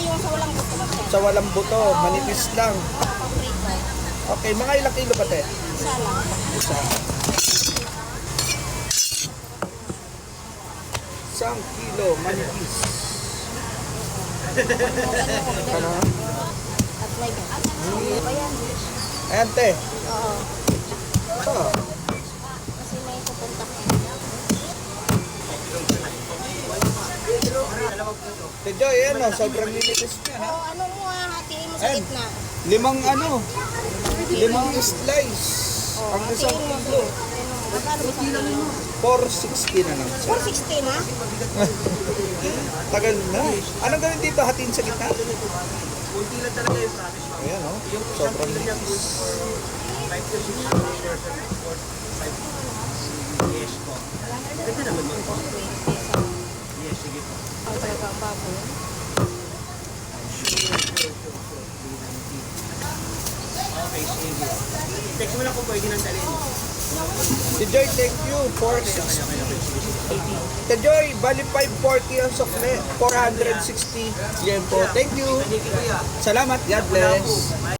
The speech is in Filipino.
yung sa walang buto lang sir. Sa walang buto, manipis lang. Paprito. Okay, mga ilang kilo ba te? Isa lang. Isa. Isang kilo, manipis. Ano? At may ano ba yan? Ayan te. Oo. Oh. Kasi may pupunta ka. Te Joy, ayan o, sobrang linipis niya ha. Oo, ano mo hatiin mo sa Ayan. gitna. Limang slice. Oo, Ang isang hatiin mo. kilo. Magkano ba sa kilo? 460 na lang. 460 na? Tagal na. Anong gawin dito? Hatiin sa gitna? Kunti lang talaga yung promise mo. Ayan o, sobrang linipis. 5 to 6 hours or 5 yes po. Ganda naman mo. 20 sa Yes, sige po. ang talagang baboy. Okay, sige. Text mo lang kung pwede nang dalhin. Si Joy, thank you. 460. Si Joy, bali 540 ang sukle. 460 yen po. Thank you. Thank you, kuya. Salamat. God bless.